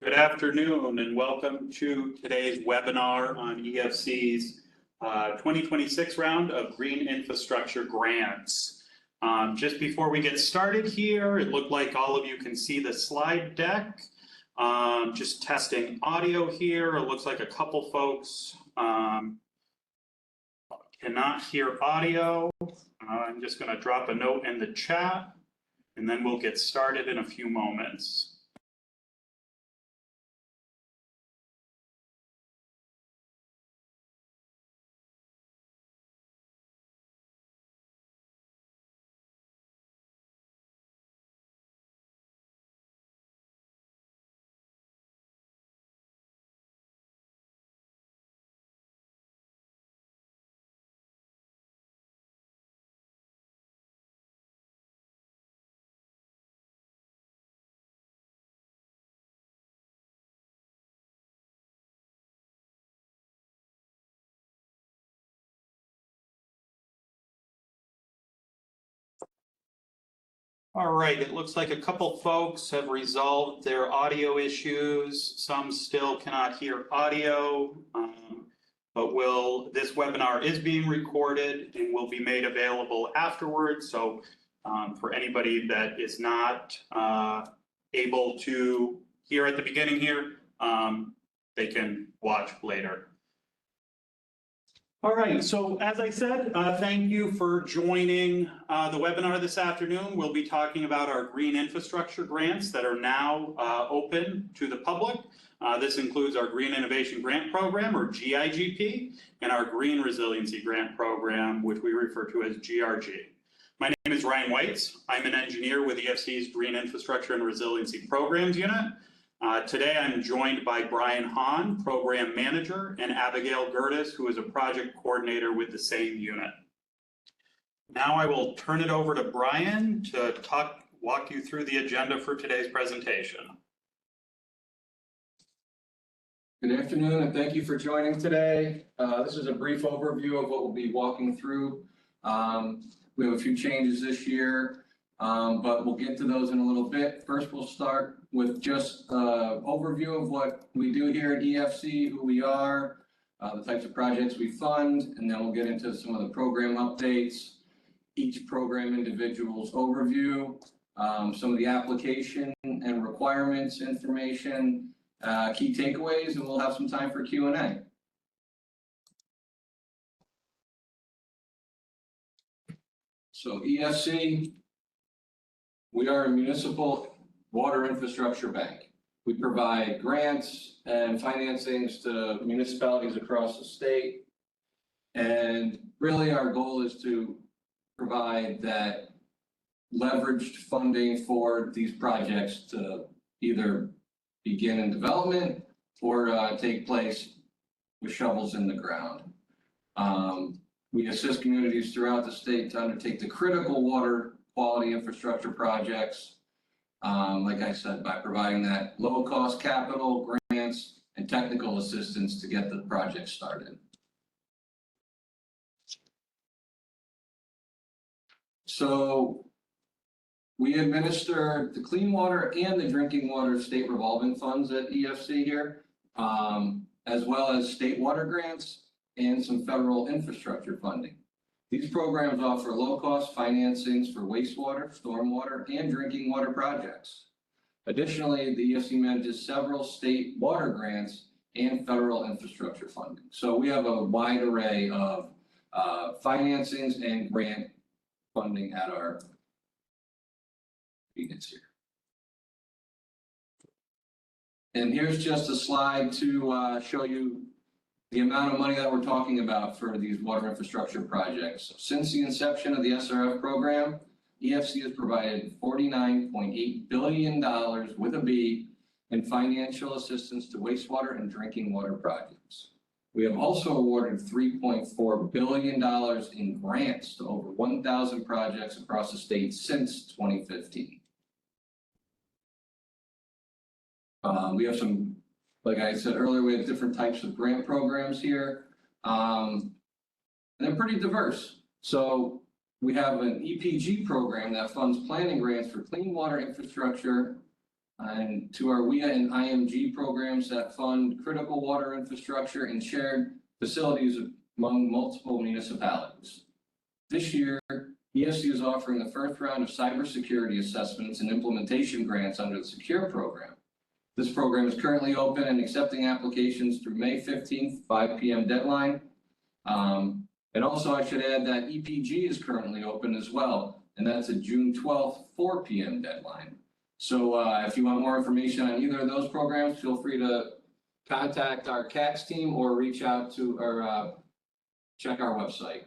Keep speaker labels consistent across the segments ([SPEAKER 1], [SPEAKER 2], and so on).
[SPEAKER 1] Good afternoon and welcome to today's webinar on EFC's 2026 round of green infrastructure grants. Just before we get started here, it looked like all of you can see the slide deck. Just testing audio here. It looks like a couple folks cannot hear audio. I'm just going to drop a note in the chat and then we'll get started in a few moments. All right, it looks like a couple folks have resolved their audio issues. Some still cannot hear audio, but this webinar is being recorded and will be made available afterwards. So for anybody that is not able to hear at the beginning here, they can watch later. All right, so as I said, thank you for joining the webinar this afternoon. We'll be talking about our green infrastructure grants that are now open to the public. This includes our Green Innovation Grant Program, or GIGP, and our Green Resiliency Grant Program, which we refer to as GRG. My name is Ryan Weitz. I'm an engineer with EFC's Green Infrastructure and Resiliency Programs Unit. Today, I'm joined by Brian Hahn, Program Manager, and Abigail Gertis, who is a Project Coordinator with the same unit. Now I will turn it over to Brian to walk you through the agenda for today's presentation.
[SPEAKER 2] Good afternoon, and thank you for joining today. This is a brief overview of what we'll be walking through. We have a few changes this year, but we'll get to those in a little bit. First, we'll start with just an overview of what we do here at EFC, who we are, the types of projects we fund, and then we'll get into some of the program updates, each program individual's overview, some of the application and requirements information, key takeaways, and we'll have some time for Q&A. So EFC, we are a municipal water infrastructure bank. We provide grants and financings to municipalities across the state. And really our goal is to provide that leveraged funding for these projects to either begin in development or take place with shovels in the ground. We assist communities throughout the state to undertake the critical water quality infrastructure projects. Like I said, by providing that low-cost capital, grants, and technical assistance to get the project started. So we administer the clean water and the drinking water state revolving funds at EFC here, as well as state water grants and some federal infrastructure funding. These programs offer low-cost financings for wastewater, stormwater, and drinking water projects. Additionally, the EFC manages several state water grants and federal infrastructure funding. So we have a wide array of financings and grant funding at our units here. And here's just a slide to show you the amount of money that we're talking about for these water infrastructure projects. Since the inception of the SRF program, EFC has provided $49.8 billion with a B in financial assistance to wastewater and drinking water projects. We have also awarded $3.4 billion in grants to over 1,000 projects across the state since 2015. We have some, like I said earlier, we have different types of grant programs here, and they're pretty diverse. So we have an EPG program that funds planning grants for clean water infrastructure and to our WIA and IMG programs that fund critical water infrastructure and shared facilities among multiple municipalities. This year, EFC is offering the first round of cybersecurity assessments and implementation grants under the SECURE program. This program is currently open and accepting applications through May 15th, 5 p.m. deadline. And also I should add that EPG is currently open as well, and that's a June 12th, 4 p.m. deadline. So if you want more information on either of those programs, feel free to contact our CACS team or reach out to or check our website.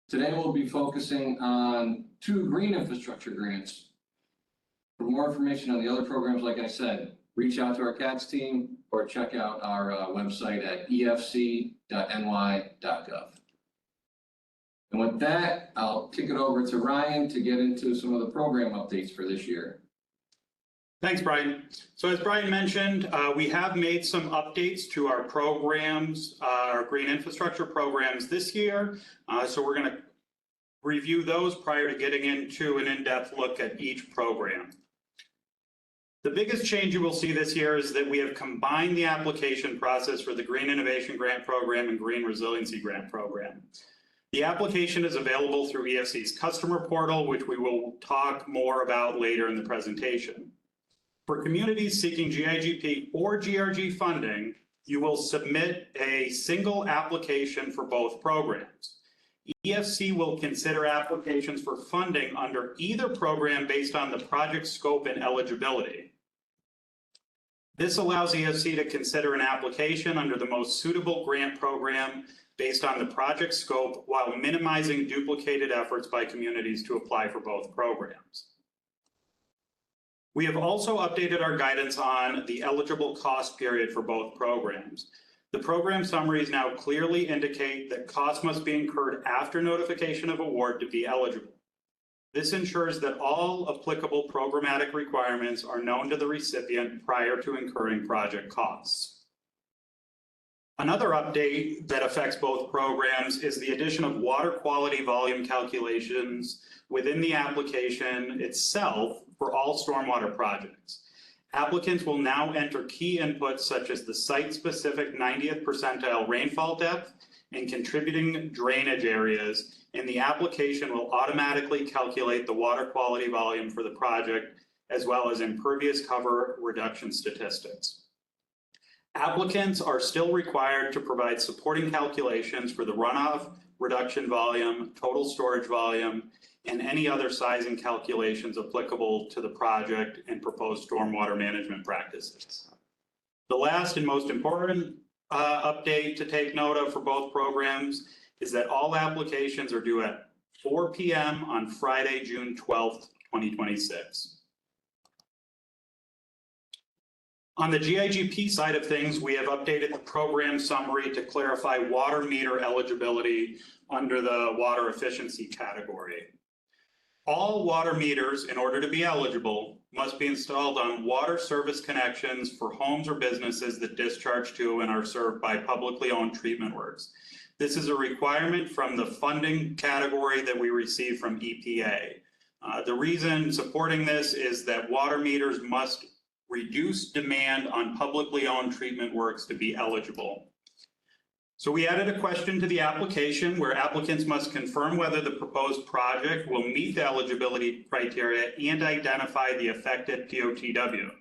[SPEAKER 2] Today we'll be focusing on 2 green infrastructure grants. For more information on the other programs, like I said, reach out to our CACS team or check out our website at efc.ny.gov. And with that, I'll kick it over to Ryan to get into some of the program updates for this year.
[SPEAKER 1] Thanks, Brian. So as Brian mentioned, we have made some updates to our programs, our green infrastructure programs this year. So we're going to review those prior to getting into an in-depth look at each program. The biggest change you will see this year is that we have combined the application process for the Green Innovation Grant Program and Green Resiliency Grant Program. The application is available through EFC's customer portal, which we will talk more about later in the presentation. For communities seeking GIGP or GRG funding, you will submit a single application for both programs. EFC will consider applications for funding under either program based on the project scope and eligibility. This allows EFC to consider an application under the most suitable grant program based on the project scope while minimizing duplicated efforts by communities to apply for both programs. We have also updated our guidance on the eligible cost period for both programs. The program summaries now clearly indicate that costs must be incurred after notification of award to be eligible. This ensures that all applicable programmatic requirements are known to the recipient prior to incurring project costs. Another update that affects both programs is the addition of water quality volume calculations within the application itself for all stormwater projects. Applicants will now enter key inputs such as the site-specific 90th percentile rainfall depth and contributing drainage areas, and the application will automatically calculate the water quality volume for the project, as well as impervious cover reduction statistics. Applicants are still required to provide supporting calculations for the runoff, reduction volume, total storage volume, and any other sizing calculations applicable to the project and proposed stormwater management practices. The last and most important update to take note of for both programs is that all applications are due at 4 p.m. on Friday, June 12th, 2026. On the GIGP side of things, we have updated the program summary to clarify water meter eligibility under the water efficiency category. All water meters, in order to be eligible, must be installed on water service connections for homes or businesses that discharge to and are served by publicly owned treatment works. This is a requirement from the funding category that we receive from EPA. The reason supporting this is that water meters must reduce demand on publicly owned treatment works to be eligible. So we added a question to the application where applicants must confirm whether the proposed project will meet the eligibility criteria and identify the affected POTW.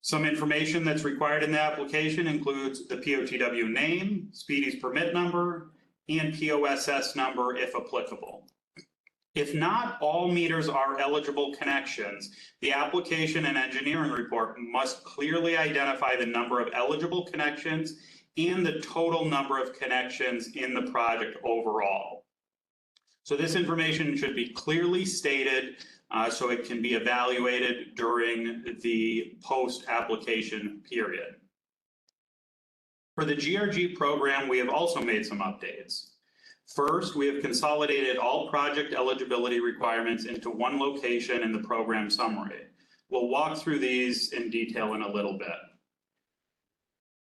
[SPEAKER 1] Some information that's required in the application includes the POTW name, Speedy's permit number, and POSS number if applicable. If not all meters are eligible connections, the application and engineering report must clearly identify the number of eligible connections and the total number of connections in the project overall. So this information should be clearly stated so it can be evaluated during the post-application period. For the GRG program, we have also made some updates. First, we have consolidated all project eligibility requirements into one location in the program summary. We'll walk through these in detail in a little bit.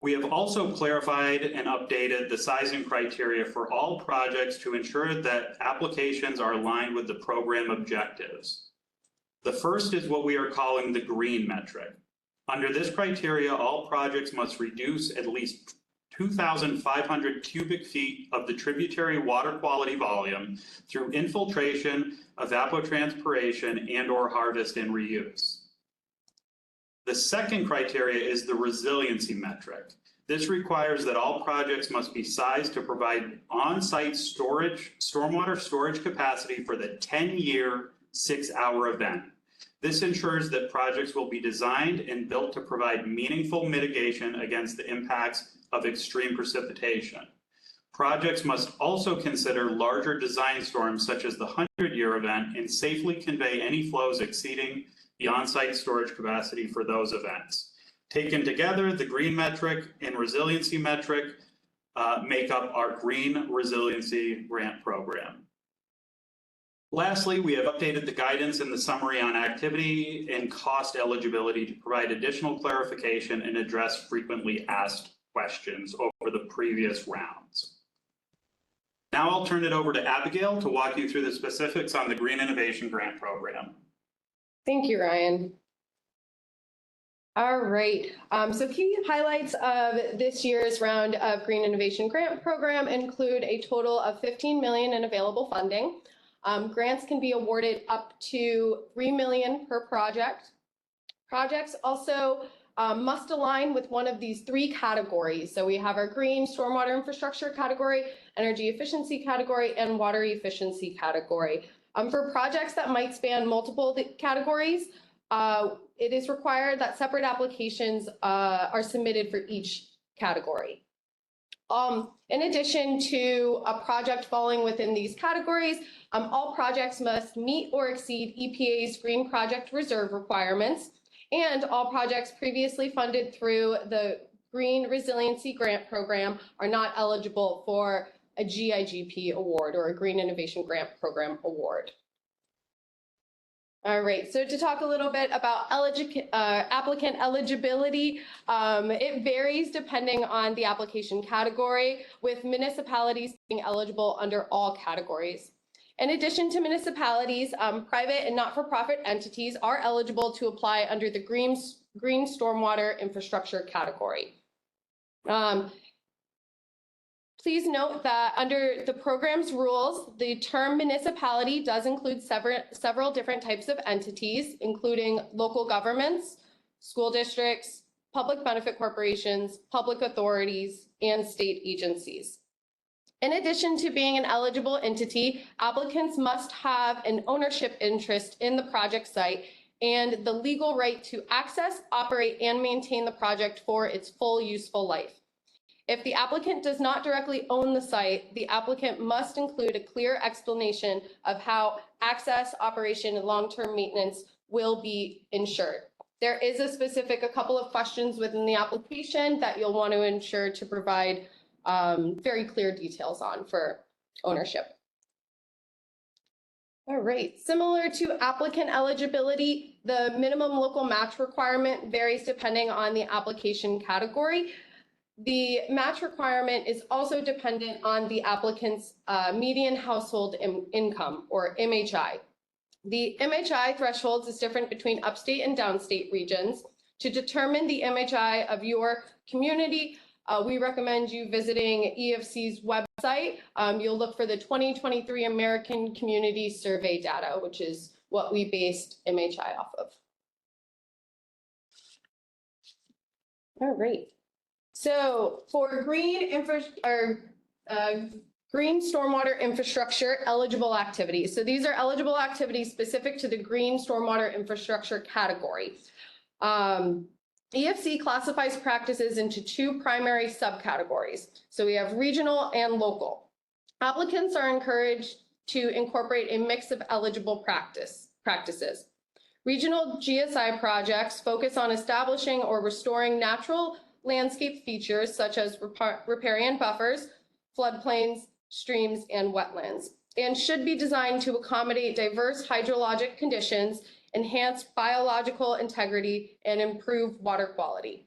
[SPEAKER 1] We have also clarified and updated the sizing criteria for all projects to ensure that applications are aligned with the program objectives. The first is what we are calling the green metric. Under this criteria, all projects must reduce at least 2,500 cubic feet of the tributary water quality volume through infiltration, evapotranspiration, and/or harvest and reuse. The second criteria is the resiliency metric. This requires that all projects must be sized to provide on-site stormwater storage capacity for the 10-year, 6-hour event. This ensures that projects will be designed and built to provide meaningful mitigation against the impacts of extreme precipitation. Projects must also consider larger design storms such as the 100-year event and safely convey any flows exceeding the on-site storage capacity for those events. Taken together, the green metric and resiliency metric make up our Green Resiliency Grant Program. Lastly, we have updated the guidance and the summary on activity and cost eligibility to provide additional clarification and address frequently asked questions over the previous rounds. Now I'll turn it over to Abigail to walk you through the specifics on the Green Innovation Grant Program.
[SPEAKER 3] Thank you, Ryan. All right, so key highlights of this year's round of Green Innovation Grant Program include a total of $15 million in available funding. Grants can be awarded up to $3 million per project. Projects also must align with one of these 3 categories. So we have our green stormwater infrastructure category, energy efficiency category, and water efficiency category. For projects that might span multiple categories, it is required that separate applications are submitted for each category. In addition to a project falling within these categories, all projects must meet or exceed EPA's Green Project Reserve requirements, and all projects previously funded through the Green Resiliency Grant Program are not eligible for a GIGP award or a Green Innovation Grant Program award. All right, so to talk a little bit about applicant eligibility, it varies depending on the application category, with municipalities being eligible under all categories. In addition to municipalities, private and not-for-profit entities are eligible to apply under the green stormwater infrastructure category. Please note that under the program's rules, the term municipality does include several different types of entities, including local governments, school districts, public benefit corporations, public authorities, and state agencies. In addition to being an eligible entity, applicants must have an ownership interest in the project site and the legal right to access, operate, and maintain the project for its full useful life. If the applicant does not directly own the site, the applicant must include a clear explanation of how access, operation, and long-term maintenance will be ensured. There is a couple of questions within the application that you'll want to ensure to provide very clear details on for ownership. All right, similar to applicant eligibility, the minimum local match requirement varies depending on the application category. The match requirement is also dependent on the applicant's median household income, or MHI. The MHI thresholds is different between upstate and downstate regions. To determine the MHI of your community, we recommend you visiting EFC's website. You'll look for the 2023 American Community Survey data, which is what we based MHI off of. All right. So for green stormwater infrastructure eligible activities. So these are eligible activities specific to the green stormwater infrastructure category. EFC classifies practices into 2 primary subcategories. So we have regional and local. Applicants are encouraged to incorporate a mix of eligible practices. Regional GSI projects focus on establishing or restoring natural landscape features such as riparian buffers, floodplains, streams, and wetlands, and should be designed to accommodate diverse hydrologic conditions, enhance biological integrity, and improve water quality.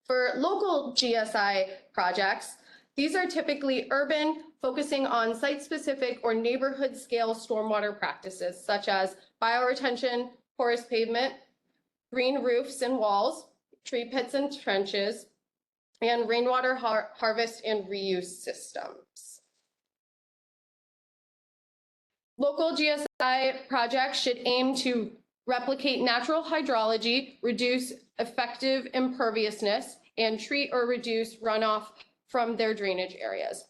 [SPEAKER 3] For local GSI projects, these are typically urban, focusing on site-specific or neighborhood-scale stormwater practices, such as bioretention, porous pavement, green roofs and walls, tree pits and trenches, and rainwater harvest and reuse systems. Local GSI projects should aim to replicate natural hydrology, reduce effective imperviousness, and treat or reduce runoff from their drainage areas.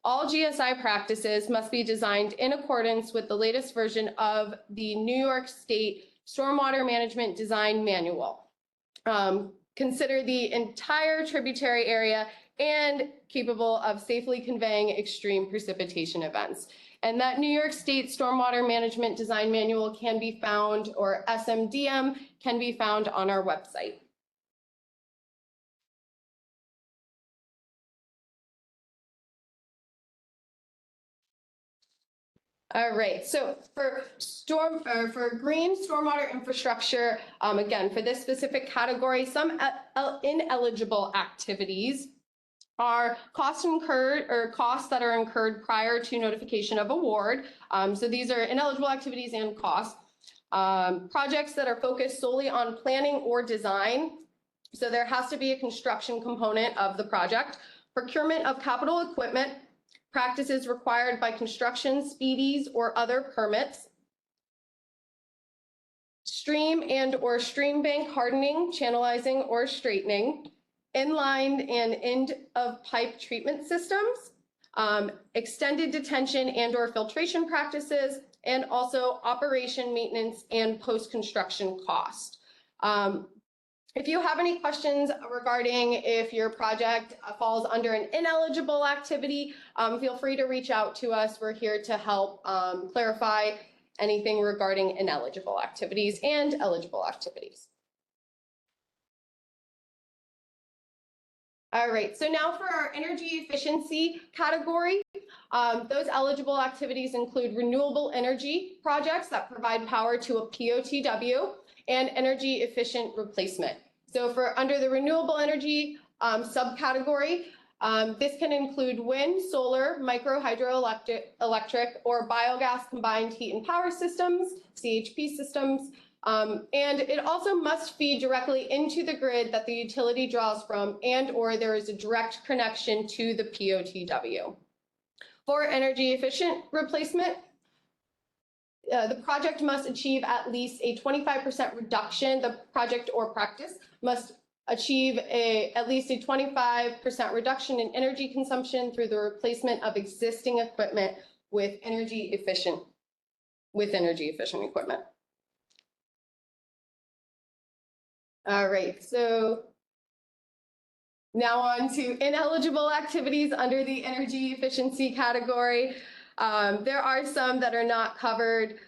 [SPEAKER 3] All GSI practices must be designed in accordance with the latest version of the New York State Stormwater Management Design Manual. Consider the entire tributary area and capable of safely conveying extreme precipitation events. And that New York State Stormwater Management Design Manual can be found, or SMDM, can be found on our website. All right, so for green stormwater infrastructure, again, for this specific category, some ineligible activities are costs incurred or costs that are incurred prior to notification of award. So these are ineligible activities and costs. Projects that are focused solely on planning or design. So there has to be a construction component of the project. Procurement of capital equipment, practices required by construction, speedies, or other permits. Stream and or stream bank hardening, channelizing, or straightening. Inline and end of pipe treatment systems. Extended detention and or filtration practices, and also operation, maintenance, and post-construction cost. If you have any questions regarding if your project falls under an ineligible activity, feel free to reach out to us. We're here to help clarify anything regarding ineligible activities and eligible activities. All right, so now for our energy efficiency category, those eligible activities include renewable energy projects that provide power to a POTW and energy efficient replacement. So for under the renewable energy subcategory, this can include wind, solar, micro hydroelectric, or biogas combined heat and power systems, CHP systems, and it also must feed directly into the grid that the utility draws from, and or there is a direct connection to the POTW. For energy efficient replacement, the project must achieve at least a 25% reduction. The project or practice must achieve at least a 25% reduction in energy consumption through the replacement of existing equipment with energy efficient equipment. All right, so now on to ineligible activities under the energy efficiency category. There are some that are not covered,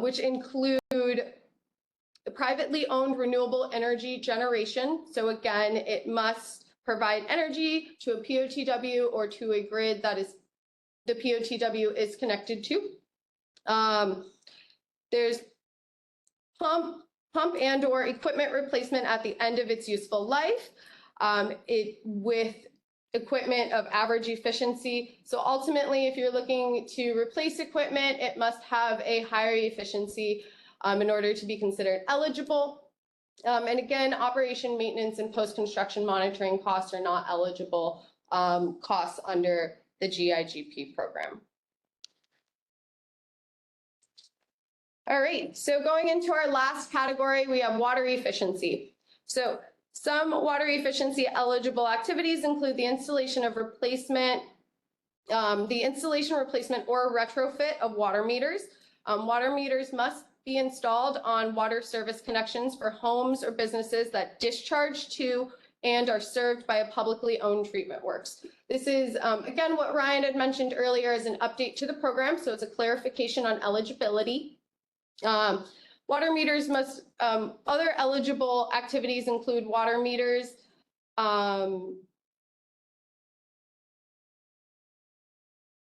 [SPEAKER 3] which include the privately owned renewable energy generation. So again, it must provide energy to a POTW or to a grid that is the POTW is connected to. There's pump and or equipment replacement at the end of its useful life, with equipment of average efficiency. So ultimately, if you're looking to replace equipment, it must have a higher efficiency in order to be considered eligible. And again, operation, maintenance, and post-construction monitoring costs are not eligible costs under the GIGP program. All right, so going into our last category, we have water efficiency. So some water efficiency eligible activities include the installation, replacement, or retrofit of water meters. Water meters must be installed on water service connections for homes or businesses that discharge to and are served by a publicly owned treatment works. This is, again, what Ryan had mentioned earlier as an update to the program, so it's a clarification on eligibility. Water meters must, other eligible activities include water meters,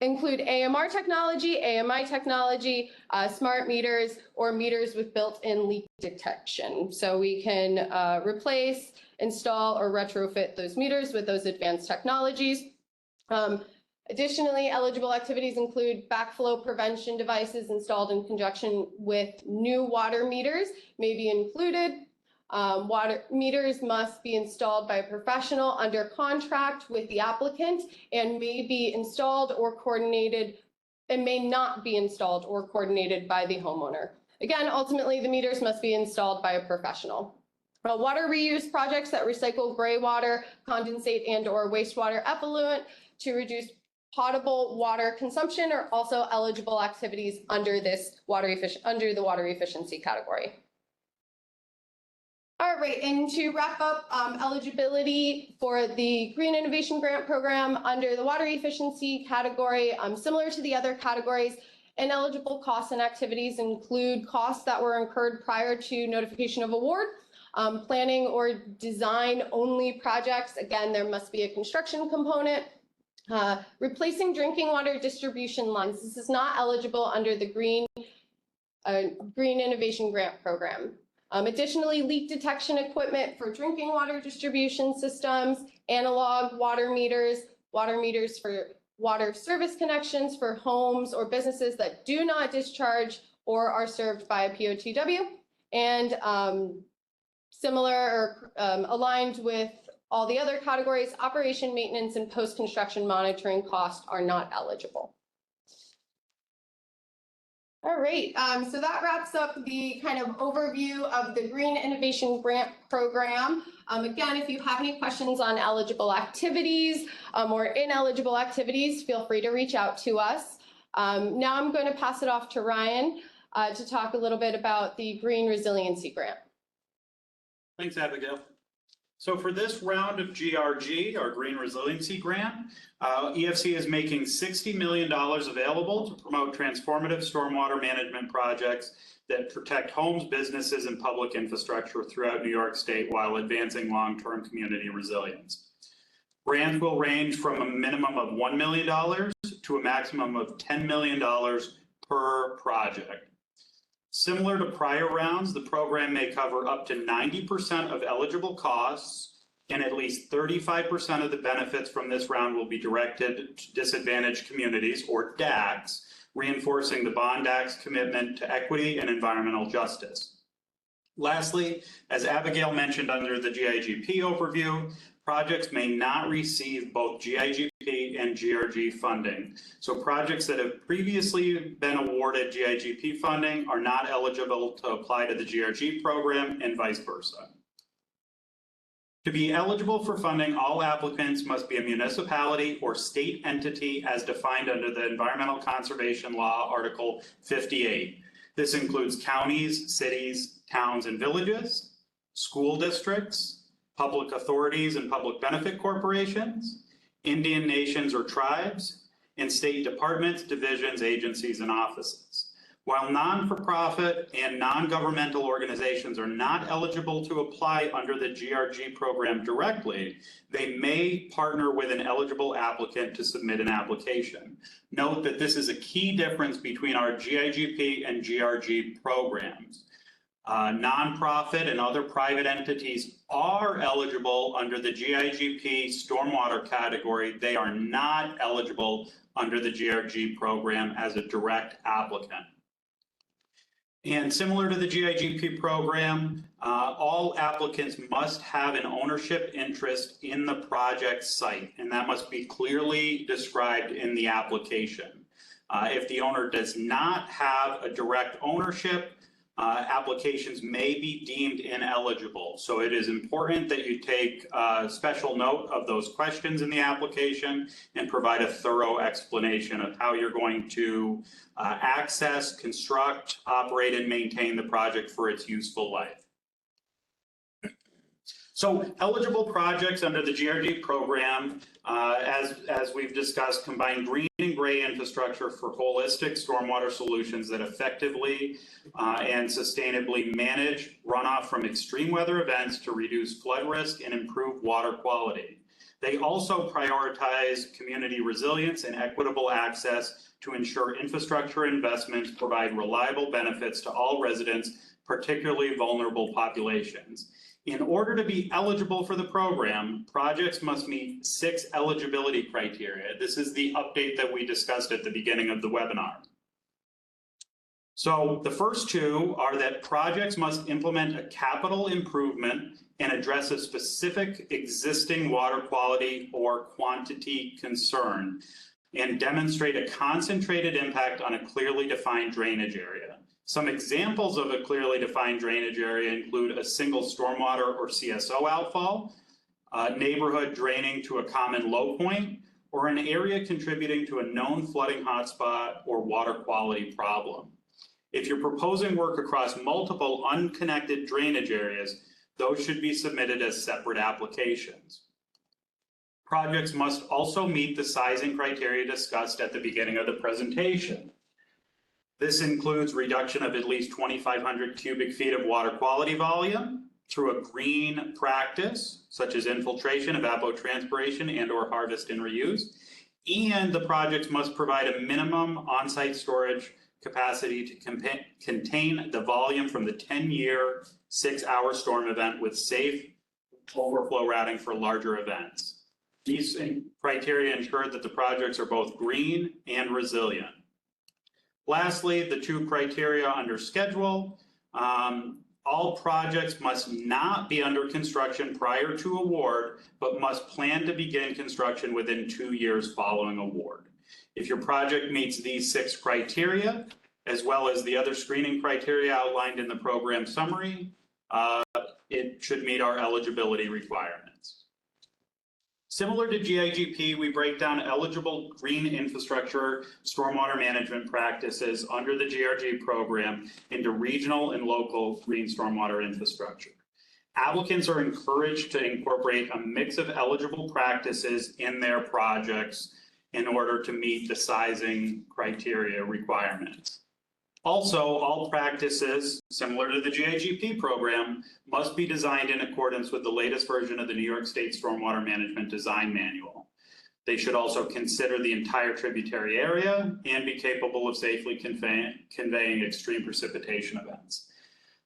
[SPEAKER 3] include AMR technology, AMI technology, smart meters, or meters with built-in leak detection. So we can replace, install, or retrofit those meters with those advanced technologies. Additionally, eligible activities include backflow prevention devices installed in conjunction with new water meters may be included. Water meters must be installed by a professional under contract with the applicant and may be installed or coordinated and may not be installed or coordinated by the homeowner. Again, ultimately, the meters must be installed by a professional. Water reuse projects that recycle gray water, condensate, and/or wastewater effluent to reduce potable water consumption are also eligible activities under the water efficiency category. All right, and to wrap up, eligibility for the Green Innovation Grant Program under the water efficiency category, similar to the other categories, ineligible costs and activities include costs that were incurred prior to notification of award, planning or design only projects. Again, there must be a construction component. Replacing drinking water distribution lines. This is not eligible under the Green Innovation Grant Program. Additionally, leak detection equipment for drinking water distribution systems, analog water meters for water service connections for homes or businesses that do not discharge or are served by a POTW, and similar or aligned with all the other categories, operation, maintenance, and post-construction monitoring costs are not eligible. All right, so that wraps up the kind of overview of the Green Innovation Grant Program. Again, if you have any questions on eligible activities or ineligible activities, feel free to reach out to us. Now I'm going to pass it off to Ryan to talk a little bit about the Green Resiliency Grant.
[SPEAKER 1] Thanks, Abigail. So for this round of GRG, our Green Resiliency Grant, EFC is making $60 million available to promote transformative stormwater management projects that protect homes, businesses, and public infrastructure throughout New York State while advancing long-term community resilience. Grants will range from a minimum of $1 million to a maximum of $10 million per project. Similar to prior rounds, the program may cover up to 90% of eligible costs, and at least 35% of the benefits from this round will be directed to disadvantaged communities, or DACs, reinforcing the Bond Act's commitment to equity and environmental justice. Lastly, as Abigail mentioned under the GIGP overview, projects may not receive both GIGP and GRG funding. So projects that have previously been awarded GIGP funding are not eligible to apply to the GRG program, and vice versa. To be eligible for funding, all applicants must be a municipality or state entity as defined under the Environmental Conservation Law, Article 58. This includes counties, cities, towns, and villages, school districts, public authorities and public benefit corporations, Indian nations or tribes, and state departments, divisions, agencies, and offices. While non-for-profit and non-governmental organizations are not eligible to apply under the GRG program directly, they may partner with an eligible applicant to submit an application. Note that this is a key difference between our GIGP and GRG programs. Nonprofit and other private entities are eligible under the GIGP stormwater category. They are not eligible under the GRG program as a direct applicant. And similar to the GIGP program, all applicants must have an ownership interest in the project site, and that must be clearly described in the application. If the owner does not have a direct ownership, applications may be deemed ineligible. So it is important that you take special note of those questions in the application and provide a thorough explanation of how you're going to access, construct, operate, and maintain the project for its useful life. So eligible projects under the GRG program, as we've discussed, combine green and gray infrastructure for holistic stormwater solutions that effectively and sustainably manage runoff from extreme weather events to reduce flood risk and improve water quality. They also prioritize community resilience and equitable access to ensure infrastructure investments provide reliable benefits to all residents, particularly vulnerable populations. In order to be eligible for the program, projects must meet 6 eligibility criteria. This is the update that we discussed at the beginning of the webinar. So the first 2 are that projects must implement a capital improvement and address a specific existing water quality or quantity concern and demonstrate a concentrated impact on a clearly defined drainage area. Some examples of a clearly defined drainage area include a single stormwater or CSO outfall, a neighborhood draining to a common low point, or an area contributing to a known flooding hotspot or water quality problem. If you're proposing work across multiple unconnected drainage areas, those should be submitted as separate applications. Projects must also meet the sizing criteria discussed at the beginning of the presentation. This includes reduction of at least 2,500 cubic feet of water quality volume through a green practice, such as infiltration, evapotranspiration, and/or harvest and reuse. And the projects must provide a minimum on-site storage capacity to contain the volume from the 10-year, 6-hour storm event with safe overflow routing for larger events. These criteria ensure that the projects are both green and resilient. Lastly, the 2 criteria under schedule. All projects must not be under construction prior to award, but must plan to begin construction within 2 years following award. If your project meets these 6 criteria, as well as the other screening criteria outlined in the program summary, it should meet our eligibility requirements. Similar to GIGP, we break down eligible green infrastructure stormwater management practices under the GRG program into regional and local green stormwater infrastructure. Applicants are encouraged to incorporate a mix of eligible practices in their projects in order to meet the sizing criteria requirements. Also, all practices, similar to the GIGP program, must be designed in accordance with the latest version of the New York State Stormwater Management Design Manual. They should also consider the entire tributary area and be capable of safely conveying extreme precipitation events.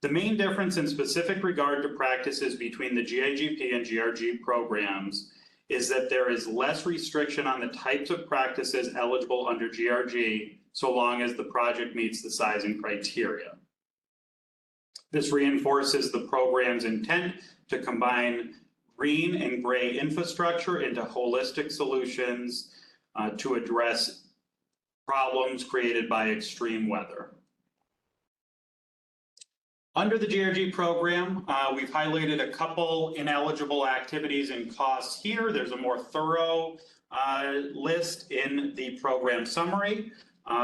[SPEAKER 1] The main difference in specific regard to practices between the GIGP and GRG programs is that there is less restriction on the types of practices eligible under GRG so long as the project meets the sizing criteria. This reinforces the program's intent to combine green and gray infrastructure into holistic solutions to address problems created by extreme weather. Under the GRG program, we've highlighted a couple ineligible activities and costs here. There's a more thorough list in the program summary.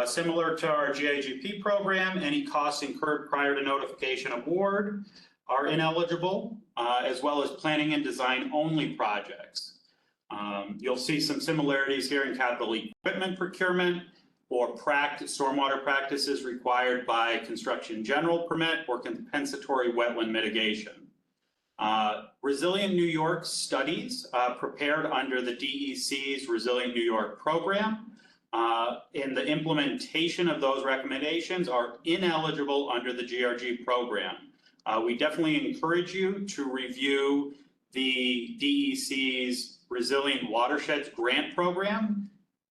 [SPEAKER 1] Similar to our GIGP program, any costs incurred prior to notification award are ineligible, as well as planning and design only projects. You'll see some similarities here in capital equipment procurement or stormwater practices required by construction general permit or compensatory wetland mitigation. Resilient New York studies prepared under the DEC's Resilient New York program and the implementation of those recommendations are ineligible under the GRG program. We definitely encourage you to review the DEC's Resilient Watersheds Grant Program,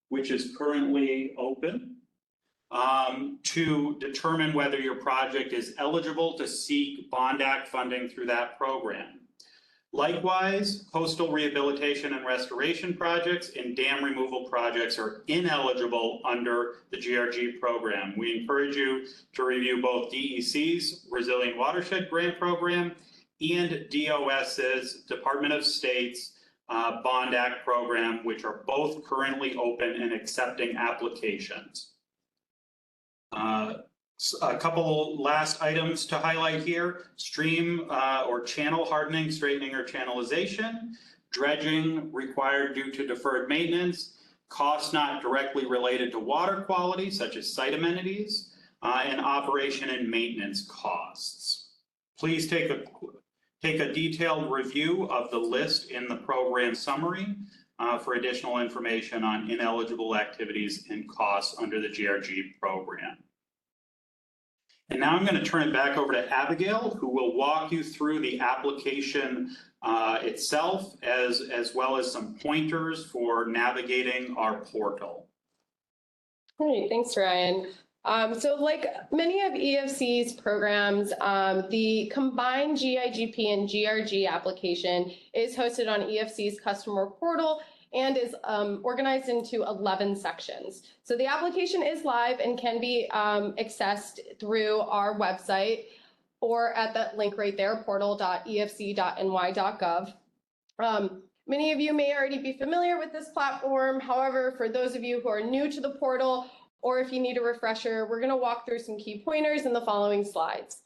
[SPEAKER 1] which is currently open, to determine whether your project is eligible to seek Bond Act funding through that program. Likewise, coastal rehabilitation and restoration projects and dam removal projects are ineligible under the GRG program. We encourage you to review both DEC's Resilient Watershed Grant Program and DOS's Department of State's Bond Act program, which are both currently open and accepting applications. A couple last items to highlight here: stream or channel hardening, straightening, or channelization, dredging required due to deferred maintenance, costs not directly related to water quality, such as site amenities, and operation and maintenance costs. Please take a detailed review of the list in the program summary for additional information on ineligible activities and costs under the GRG program. And now I'm going to turn it back over to Abigail, who will walk you through the application itself, as well as some pointers for navigating our portal.
[SPEAKER 3] Great, thanks, Ryan. So like many of EFC's programs, the combined GIGP and GRG application is hosted on EFC's customer portal and is organized into 11 sections. So the application is live and can be accessed through our website or at that link right there, portal.efc.ny.gov. Many of you may already be familiar with this platform. However, for those of you who are new to the portal, or if you need a refresher, we're going to walk through some key pointers in the following slides.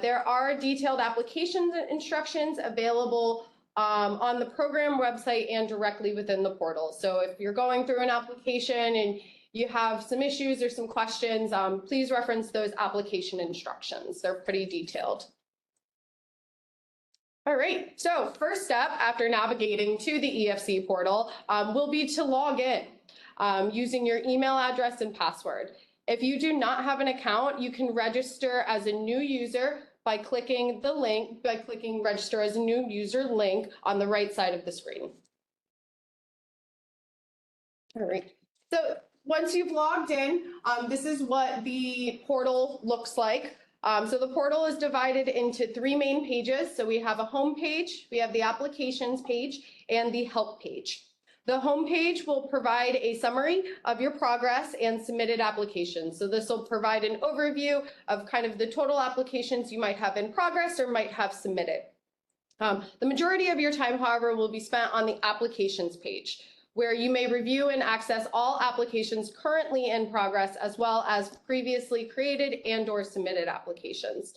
[SPEAKER 3] There are detailed application instructions available on the program website and directly within the portal. So if you're going through an application and you have some issues or some questions, please reference those application instructions. They're pretty detailed. All right, so first step after navigating to the EFC portal will be to log in using your email address and password. If you do not have an account, you can register as a new user by clicking the link, register as a new user link on the right side of the screen. All right, so once you've logged in, this is what the portal looks like. So the portal is divided into 3 main pages. So we have a home page, we have the applications page, and the help page. The home page will provide a summary of your progress and submitted applications. So this will provide an overview of kind of the total applications you might have in progress or might have submitted. The majority of your time, however, will be spent on the applications page, where you may review and access all applications currently in progress, as well as previously created and/or submitted applications.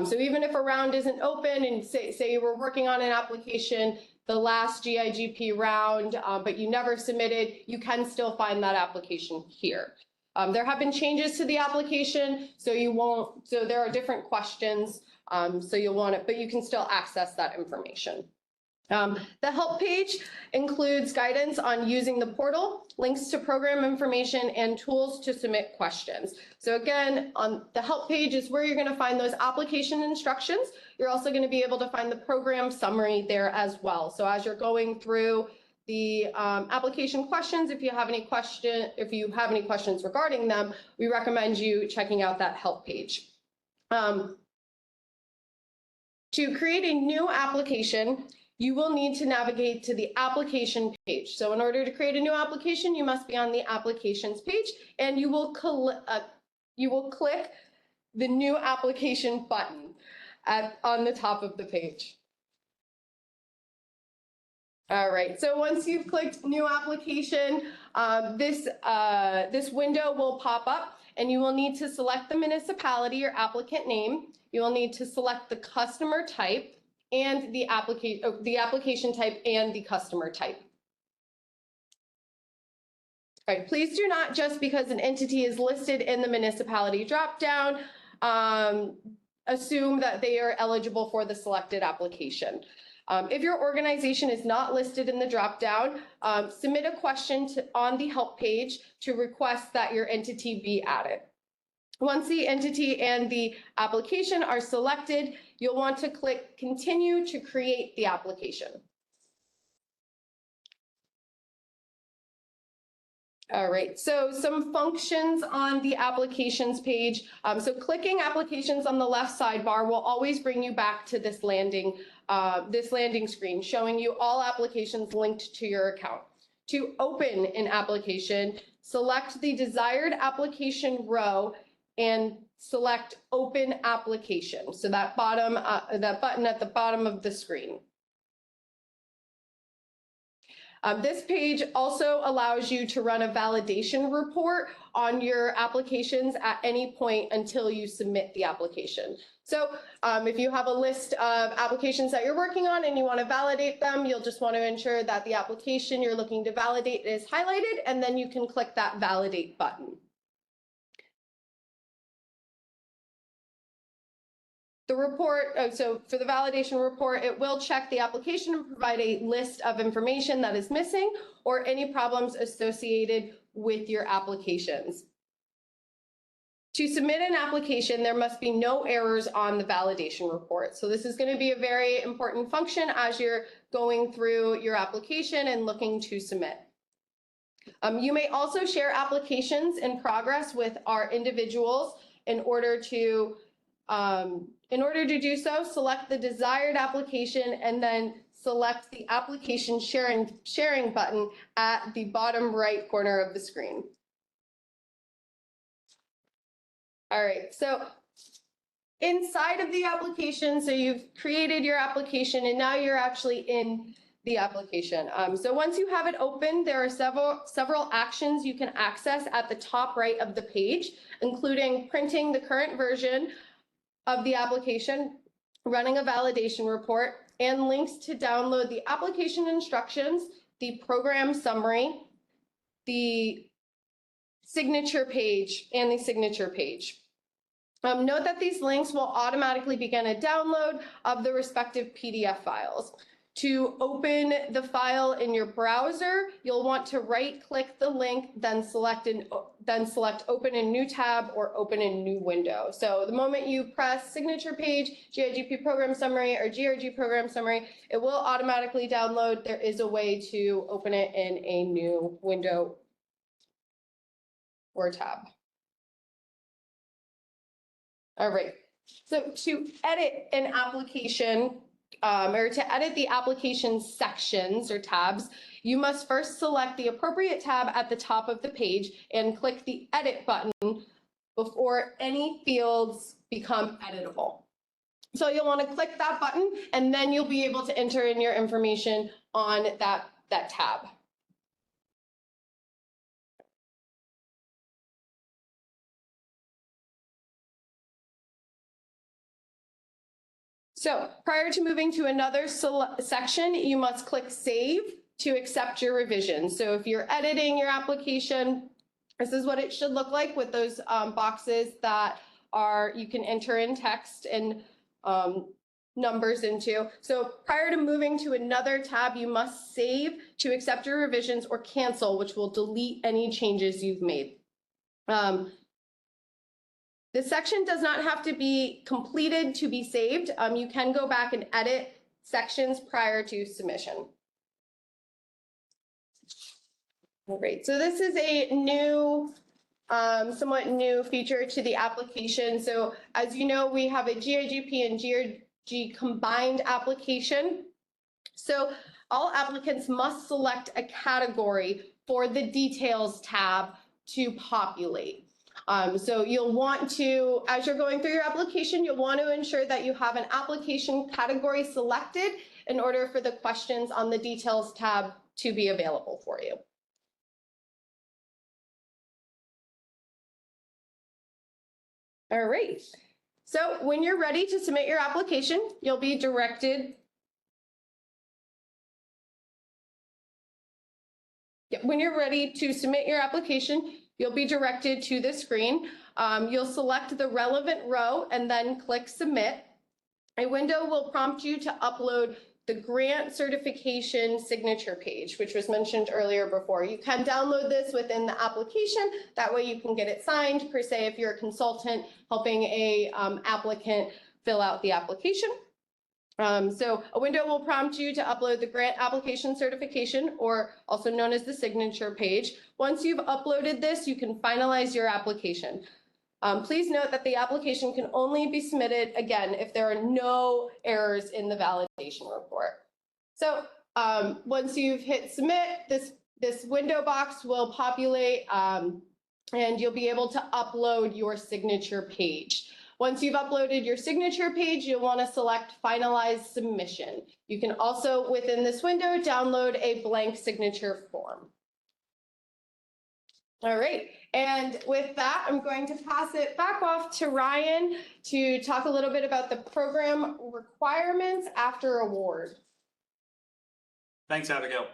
[SPEAKER 3] So even if a round isn't open and say you were working on an application, the last GIGP round, but you never submitted, you can still find that application here. There have been changes to the application, so there are different questions, so you'll want it, but you can still access that information. The help page includes guidance on using the portal, links to program information, and tools to submit questions. So again, on the help page is where you're going to find those application instructions. You're also going to be able to find the program summary there as well. So as you're going through the application questions, if you have any questions regarding them, we recommend you checking out that help page. To create a new application, you will need to navigate to the application page. So in order to create a new application, you must be on the applications page, and you will click the new application button on the top of the page. All right, so once you've clicked new application, this window will pop up, and you will need to select the municipality or applicant name. You will need to select the customer type, and the application type and the customer type. All right, please do not, just because an entity is listed in the municipality dropdown, assume that they are eligible for the selected application. If your organization is not listed in the dropdown, submit a question on the help page to request that your entity be added. Once the entity and the application are selected, you'll want to click Continue to create the application. All right, so some functions on the applications page. So clicking applications on the left sidebar will always bring you back to this landing screen, showing you all applications linked to your account. To open an application, select the desired application row and select Open Application. So that button at the bottom of the screen. This page also allows you to run a validation report on your applications at any point until you submit the application. So if you have a list of applications that you're working on and you want to validate them, you'll just want to ensure that the application you're looking to validate is highlighted, and then you can click that Validate button. The report, so for the validation report, it will check the application and provide a list of information that is missing or any problems associated with your applications. To submit an application, there must be no errors on the validation report. So this is going to be a very important function as you're going through your application and looking to submit. You may also share applications in progress with our individuals. In order to do so, select the desired application and then select the application sharing button at the bottom right corner of the screen. All right, so inside of the application, so you've created your application and now you're actually in the application. So once you have it open, there are several actions you can access at the top right of the page, including printing the current version of the application, running a validation report, and links to download the application instructions, the program summary, the signature page, and the signature page. Note that these links will automatically begin a download of the respective PDF files. To open the file in your browser, you'll want to right-click the link, then select Open in New Tab or Open in New Window. So the moment you press Signature Page, GIGP Program Summary, or GRG Program Summary, it will automatically download. There is a way to open it in a new window or tab. All right, so to edit an application, or to edit the application sections or tabs, you must first select the appropriate tab at the top of the page and click the Edit button before any fields become editable. So you'll want to click that button, and then you'll be able to enter in your information on that tab. So prior to moving to another section, you must click Save to accept your revision. So if you're editing your application, this is what it should look like with those boxes that you can enter in text and numbers into. So prior to moving to another tab, you must save to accept your revisions or cancel, which will delete any changes you've made. This section does not have to be completed to be saved. You can go back and edit sections prior to submission. All right, so this is a new, somewhat new feature to the application. So as you know, we have a GIGP and GRG combined application. So all applicants must select a category for the Details tab to populate. So you'll want to, as you're going through your application, you'll want to ensure that you have an application category selected in order for the questions on the Details tab to be available for you. All right, so when you're ready to submit your application, you'll be directed. When you're ready to submit your application, you'll be directed to this screen. You'll select the relevant row and then click Submit. A window will prompt you to upload the grant certification signature page, which was mentioned earlier before. You can download this within the application. That way you can get it signed, per se, if you're a consultant helping a applicant fill out the application. So a window will prompt you to upload the grant application certification, or also known as the signature page. Once you've uploaded this, you can finalize your application. Please note that the application can only be submitted, again, if there are no errors in the validation report. So once you've hit submit, this window box will populate and you'll be able to upload your signature page. Once you've uploaded your signature page, you'll want to select Finalize Submission. You can also, within this window, download a blank signature form. All right, and with that, I'm going to pass it back off to Ryan to talk a little bit about the program requirements after award.
[SPEAKER 1] Thanks, Abigail.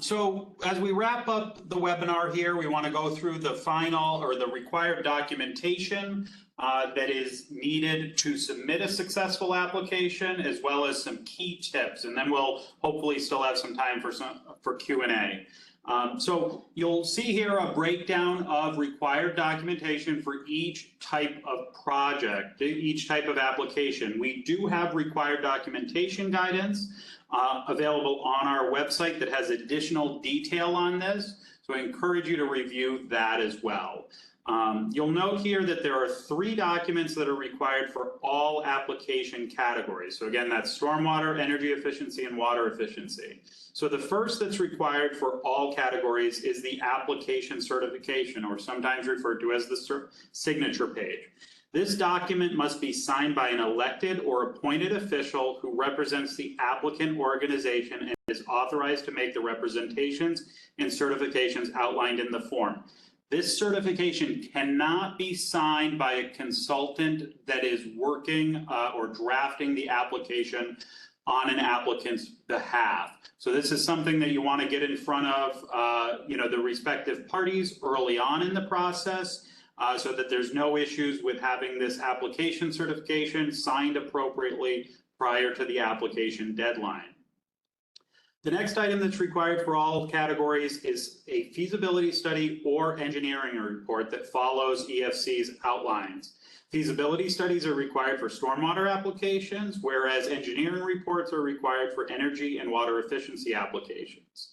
[SPEAKER 1] So as we wrap up the webinar here, we want to go through the final or the required documentation that is needed to submit a successful application, as well as some key tips, and then we'll hopefully still have some time for Q&A. So you'll see here a breakdown of required documentation for each type of project, each type of application. We do have required documentation guidance available on our website that has additional detail on this. So I encourage you to review that as well. You'll note here that there are 3 documents that are required for all application categories. So again, that's stormwater, energy efficiency, and water efficiency. So the first that's required for all categories is the application certification, or sometimes referred to as the signature page. This document must be signed by an elected or appointed official who represents the applicant organization and is authorized to make the representations and certifications outlined in the form. This certification cannot be signed by a consultant that is working or drafting the application on an applicant's behalf. So this is something that you want to get in front of the respective parties early on in the process so that there's no issues with having this application certification signed appropriately prior to the application deadline. The next item that's required for all categories is a feasibility study or engineering report that follows EFC's outlines. Feasibility studies are required for stormwater applications, whereas engineering reports are required for energy and water efficiency applications.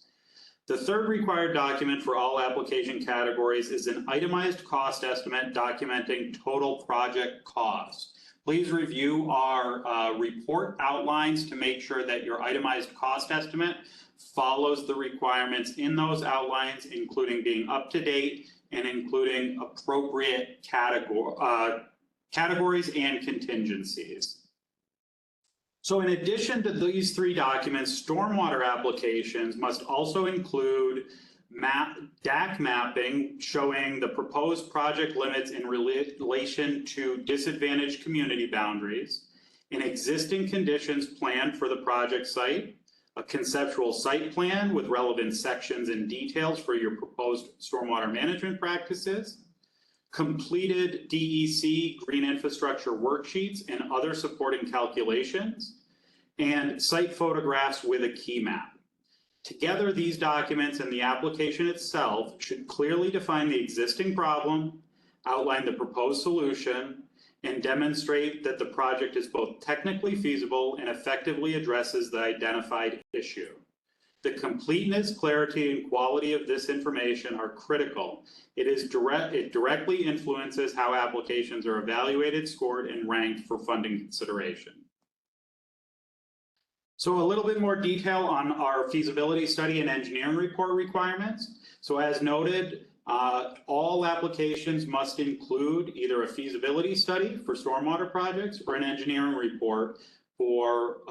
[SPEAKER 1] The third required document for all application categories is an itemized cost estimate documenting total project cost. Please review our report outlines to make sure that your itemized cost estimate follows the requirements in those outlines, including being up to date and including appropriate categories and contingencies. So in addition to these 3 documents, stormwater applications must also include DAC mapping showing the proposed project limits in relation to disadvantaged community boundaries, an existing conditions plan for the project site, a conceptual site plan with relevant sections and details for your proposed stormwater management practices, completed DEC green infrastructure worksheets and other supporting calculations, and site photographs with a key map. Together, these documents and the application itself should clearly define the existing problem, outline the proposed solution, and demonstrate that the project is both technically feasible and effectively addresses the identified issue. The completeness, clarity, and quality of this information are critical. It directly influences how applications are evaluated, scored, and ranked for funding consideration. So a little bit more detail on our feasibility study and engineering report requirements. So as noted, all applications must include either a feasibility study for stormwater projects or an engineering report for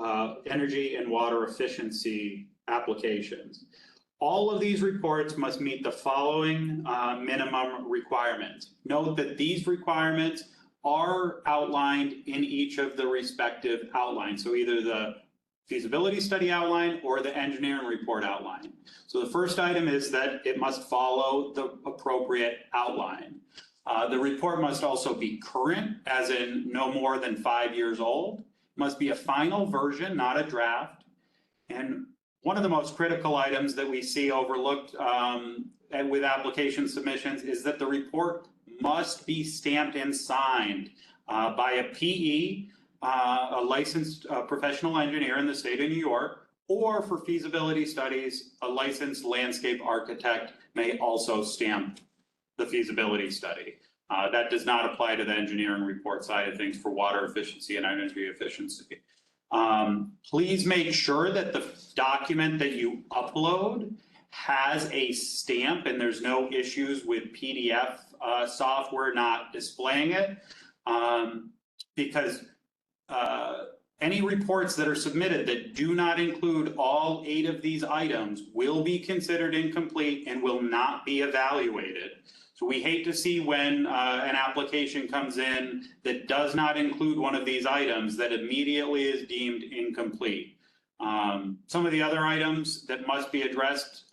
[SPEAKER 1] energy and water efficiency applications. All of these reports must meet the following minimum requirements. Note that these requirements are outlined in each of the respective outlines. So either the feasibility study outline or the engineering report outline. So the first item is that it must follow the appropriate outline. The report must also be current, as in no more than 5 years old. It must be a final version, not a draft. And one of the most critical items that we see overlooked with application submissions is that the report must be stamped and signed by a PE, a licensed professional engineer in the state of New York, or for feasibility studies, a licensed landscape architect may also stamp the feasibility study. That does not apply to the engineering report side of things for water efficiency and energy efficiency. Please make sure that the document that you upload has a stamp and there's no issues with PDF software not displaying it, because any reports that are submitted that do not include all 8 of these items will be considered incomplete and will not be evaluated. So we hate to see when an application comes in that does not include one of these items that immediately is deemed incomplete. Some of the other items that must be addressed,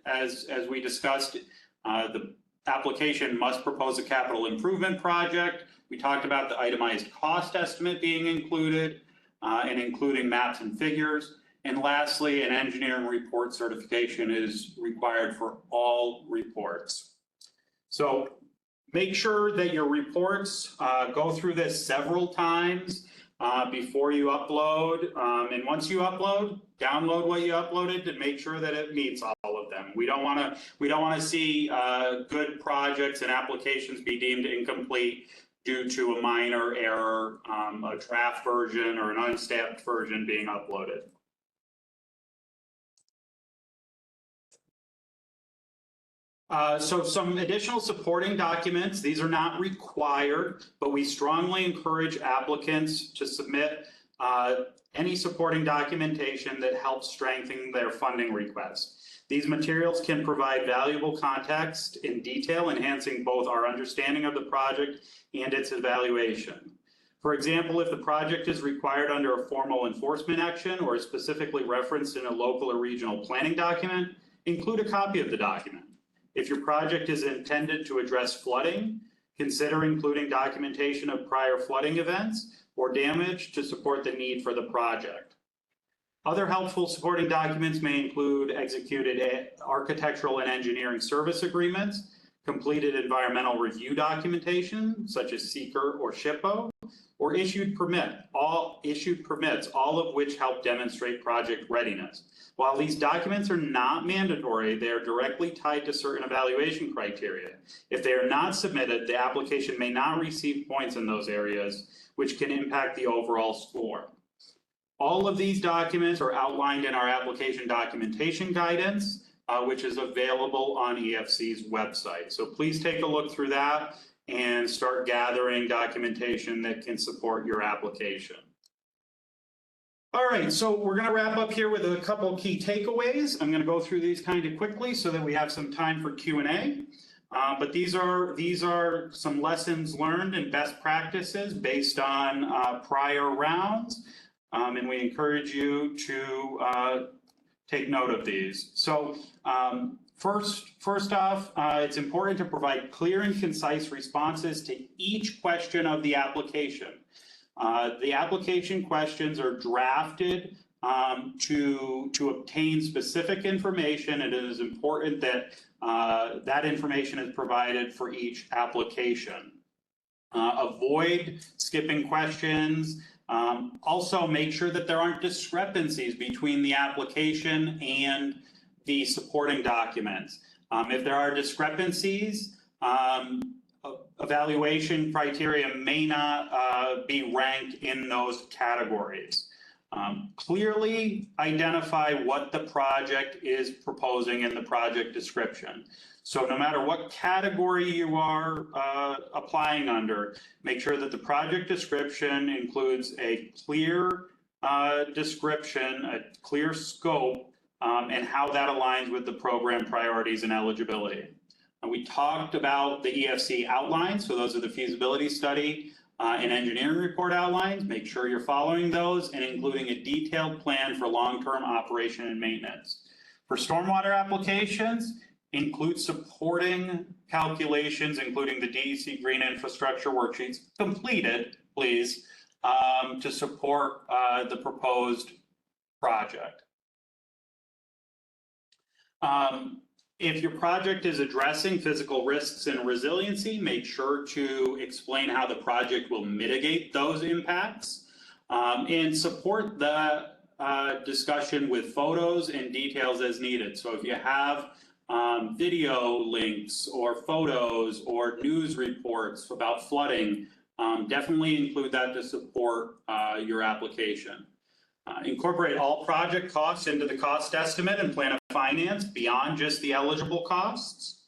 [SPEAKER 1] as we discussed, the application must propose a capital improvement project. We talked about the itemized cost estimate being included and including maps and figures. And lastly, an engineering report certification is required for all reports. So make sure that your reports go through this several times before you upload. And once you upload, download what you uploaded to make sure that it meets all of them. We don't want to see good projects and applications be deemed incomplete due to a minor error, a draft version or an unstamped version being uploaded. So some additional supporting documents, these are not required, but we strongly encourage applicants to submit any supporting documentation that helps strengthen their funding request. These materials can provide valuable context in detail, enhancing both our understanding of the project and its evaluation. For example, if the project is required under a formal enforcement action or is specifically referenced in a local or regional planning document, include a copy of the document. If your project is intended to address flooding, consider including documentation of prior flooding events or damage to support the need for the project. Other helpful supporting documents may include executed architectural and engineering service agreements, completed environmental review documentation, such as SEEKR or SHPO, or issued permits, all of which help demonstrate project readiness. While these documents are not mandatory, they are directly tied to certain evaluation criteria. If they are not submitted, the application may not receive points in those areas, which can impact the overall score. All of these documents are outlined in our application documentation guidance, which is available on EFC's website. So please take a look through that and start gathering documentation that can support your application. All right, so we're going to wrap up here with a couple key takeaways. I'm going to go through these kind of quickly so that we have some time for Q&A. But these are some lessons learned and best practices based on prior rounds, and we encourage you to take note of these. So first off, it's important to provide clear and concise responses to each question of the application. The application questions are drafted to obtain specific information, and it is important that that information is provided for each application. Avoid skipping questions. Also make sure that there aren't discrepancies between the application and the supporting documents. If there are discrepancies, evaluation criteria may not be ranked in those categories. Clearly identify what the project is proposing in the project description. So no matter what category you are applying under, make sure that the project description includes a clear description, a clear scope, and how that aligns with the program priorities and eligibility. We talked about the EFC outlines, so those are the feasibility study and engineering report outlines. Make sure you're following those and including a detailed plan for long-term operation and maintenance. For stormwater applications, include supporting calculations, including the DEC green infrastructure worksheets, completed, please, to support the proposed project. If your project is addressing physical risks and resiliency, make sure to explain how the project will mitigate those impacts, and support the discussion with photos and details as needed. So if you have video links or photos or news reports about flooding, definitely include that to support your application. Incorporate all project costs into the cost estimate and plan of finance beyond just the eligible costs.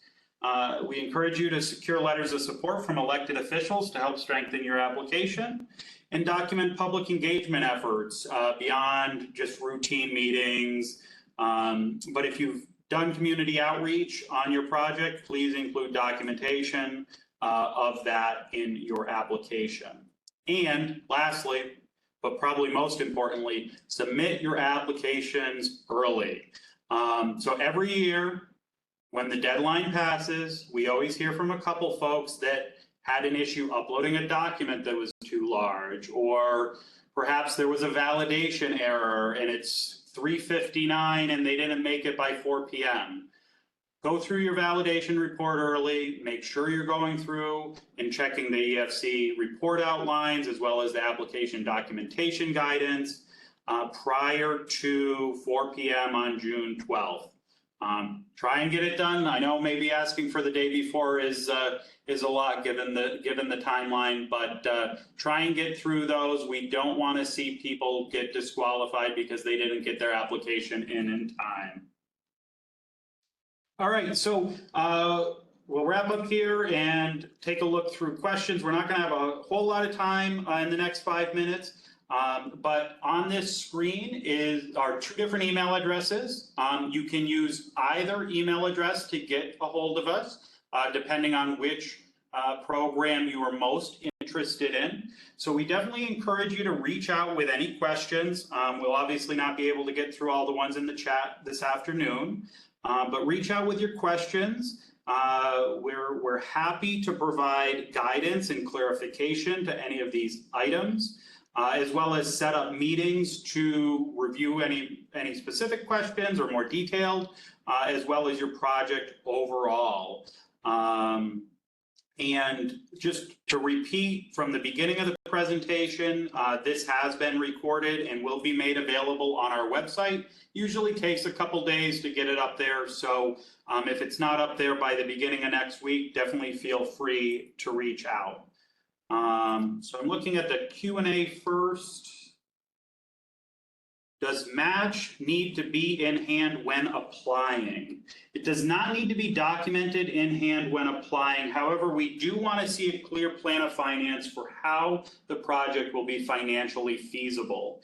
[SPEAKER 1] We encourage you to secure letters of support from elected officials to help strengthen your application, and document public engagement efforts beyond just routine meetings. But if you've done community outreach on your project, please include documentation of that in your application. And lastly, but probably most importantly, submit your applications early. So every year, when the deadline passes, we always hear from a couple folks that had an issue uploading a document that was too large, or perhaps there was a validation error and it's 3:59 and they didn't make it by 4 p.m. Go through your validation report early, make sure you're going through and checking the EFC report outlines as well as the application documentation guidance prior to 4 p.m. on June 12th. Try and get it done. I know maybe asking for the day before is a lot given the timeline, but try and get through those. We don't want to see people get disqualified because they didn't get their application in time. All right, so we'll wrap up here and take a look through questions. We're not going to have a whole lot of time in the next 5 minutes. But on this screen are 2 different email addresses. You can use either email address to get a hold of us, depending on which program you are most interested in. So we definitely encourage you to reach out with any questions. We'll obviously not be able to get through all the ones in the chat this afternoon, but reach out with your questions. We're happy to provide guidance and clarification to any of these items. As well as set up meetings to review any specific questions or more detailed, as well as your project overall. And just to repeat from the beginning of the presentation, this has been recorded and will be made available on our website. Usually takes a couple days to get it up there, so if it's not up there by the beginning of next week, definitely feel free to reach out. So I'm looking at the Q&A first. Does match need to be in hand when applying? It does not need to be documented in hand when applying. However, we do want to see a clear plan of finance for how the project will be financially feasible.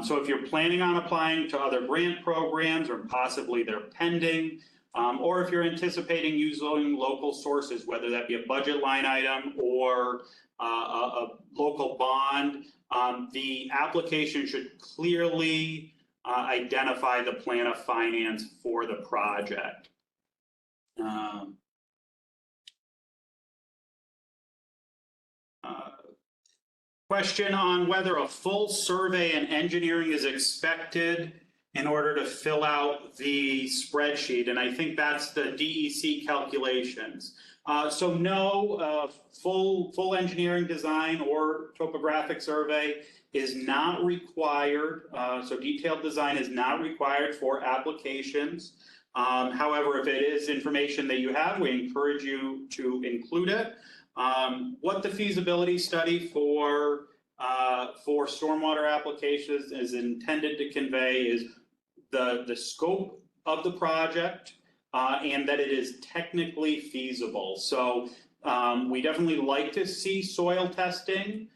[SPEAKER 1] So if you're planning on applying to other grant programs or possibly they're pending, or if you're anticipating using local sources, whether that be a budget line item or a local bond, the application should clearly identify the plan of finance for the project. Question on whether a full survey and engineering is expected in order to fill out the spreadsheet, and I think that's the DEC calculations. So no, full engineering design or topographic survey is not required. So detailed design is not required for applications. However, if it is information that you have, we encourage you to include it. What the feasibility study for stormwater applications is intended to convey is the scope of the project, and that it is technically feasible. So we definitely like to see soil testing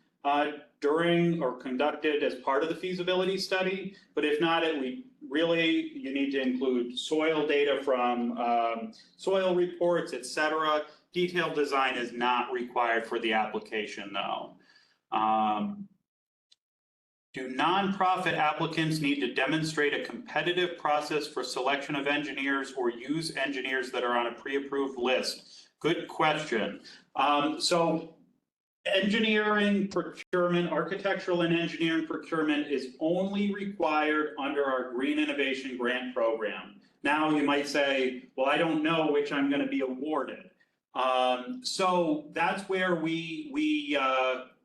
[SPEAKER 1] during or conducted as part of the feasibility study, but if not, you need to include soil data from soil reports, etc. Detailed design is not required for the application though. Do nonprofit applicants need to demonstrate a competitive process for selection of engineers or use engineers that are on a pre-approved list? Good question. So engineering procurement, architectural and engineering procurement is only required under our Green Innovation Grant Program. Now you might say, well, I don't know which I'm going to be awarded. So that's where we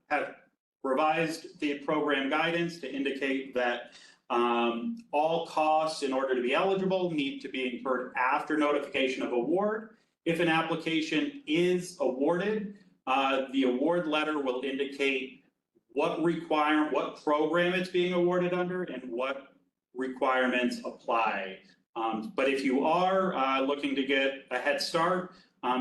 [SPEAKER 1] have revised the program guidance to indicate that all costs in order to be eligible need to be incurred after notification of award. If an application is awarded, the award letter will indicate what program it's being awarded under and what requirements apply. But if you are looking to get a head start,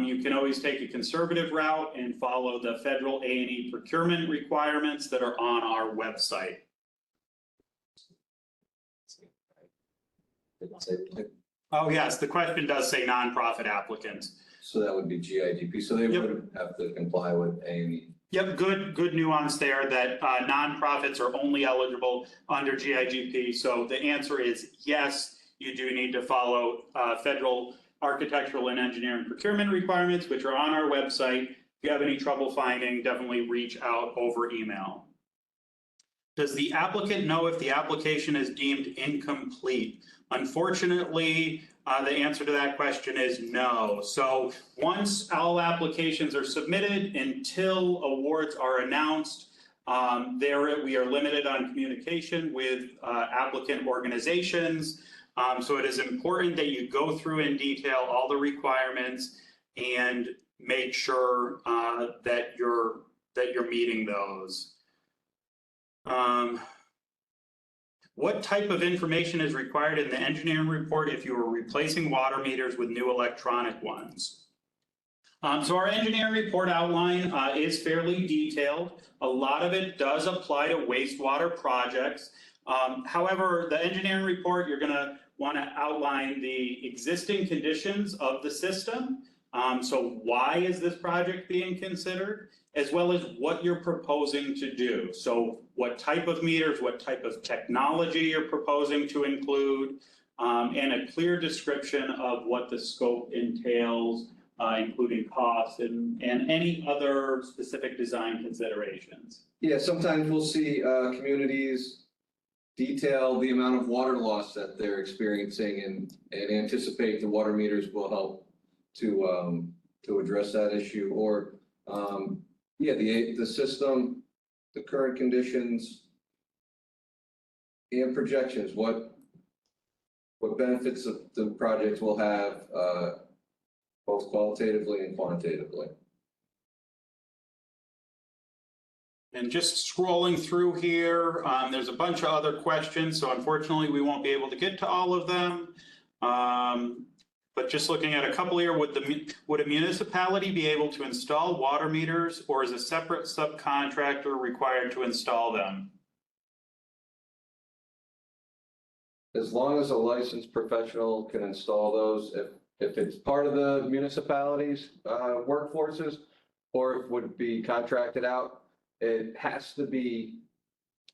[SPEAKER 1] you can always take a conservative route and follow the federal A&E procurement requirements that are on our website. Oh yes, the question does say nonprofit applicants.
[SPEAKER 2] So that would be GIGP, so they would have to comply with A&E. Yep,
[SPEAKER 1] good nuance there that nonprofits are only eligible under GIGP. So the answer is yes, you do need to follow federal architectural and engineering procurement requirements, which are on our website. If you have any trouble finding, definitely reach out over email. Does the applicant know if the application is deemed incomplete? Unfortunately, the answer to that question is no. So once all applications are submitted, until awards are announced, we are limited on communication with applicant organizations. So it is important that you go through in detail all the requirements and make sure that you're meeting those. What type of information is required in the engineering report if you are replacing water meters with new electronic ones? So our engineering report outline is fairly detailed. A lot of it does apply to wastewater projects. However, the engineering report, you're going to want to outline the existing conditions of the system. So why is this project being considered, as well as what you're proposing to do. So what type of meters, what type of technology you're proposing to include, and a clear description of what the scope entails, including costs and any other specific design considerations.
[SPEAKER 2] Yeah, sometimes we'll see communities detail the amount of water loss that they're experiencing and anticipate the water meters will help to address that issue, or yeah, the system, the current conditions and projections, what benefits the projects will have both qualitatively and quantitatively.
[SPEAKER 1] And just scrolling through here, there's a bunch of other questions, so unfortunately we won't be able to get to all of them. But just looking at a couple here, would a municipality be able to install water meters, or is a separate subcontractor required to install them?
[SPEAKER 2] As long as a licensed professional can install those, if it's part of the municipality's workforces, or if it would be contracted out, it has to be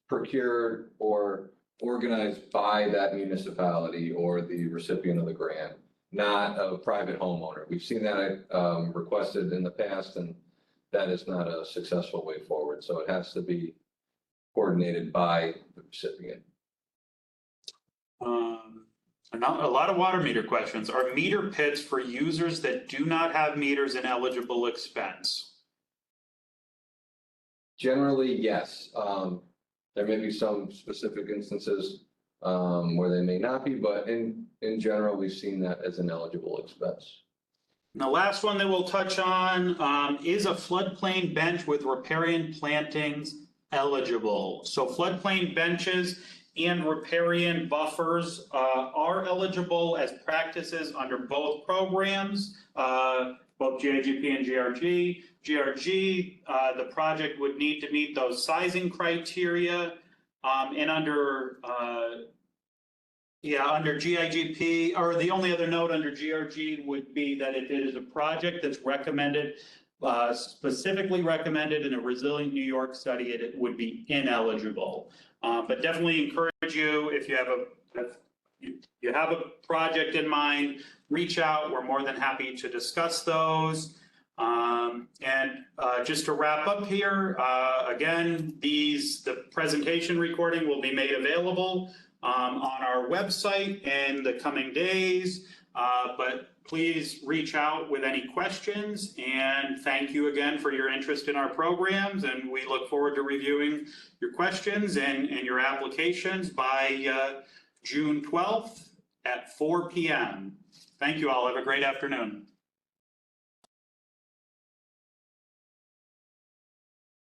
[SPEAKER 2] procured or organized by that municipality or the recipient of the grant, not a private homeowner. We've seen that requested in the past, and that is not a successful way forward. So it has to be coordinated by the recipient.
[SPEAKER 1] A lot of water meter questions. Are meter pits for users that do not have meters an eligible expense?
[SPEAKER 2] Generally, yes. There may be some specific instances where they may not be, but in general, we've seen that as an eligible expense.
[SPEAKER 1] And the last one that we'll touch on is a floodplain bench with riparian plantings eligible. So floodplain benches and riparian buffers are eligible as practices under both programs, both GIGP and GRG. GRG, the project would need to meet those sizing criteria, and under GIGP, or the only other note under GRG would be that if it is a project that's recommended, specifically recommended in a Resilient New York study, it would be ineligible. But definitely encourage you, if you have a project in mind, reach out. We're more than happy to discuss those. Just to wrap up here, again, the presentation recording will be made available on our website in the coming days. But please reach out with any questions, and thank you again for your interest in our programs, and we look forward to reviewing your questions and your applications by June 12th at 4 p.m. Thank you all. Have a great afternoon.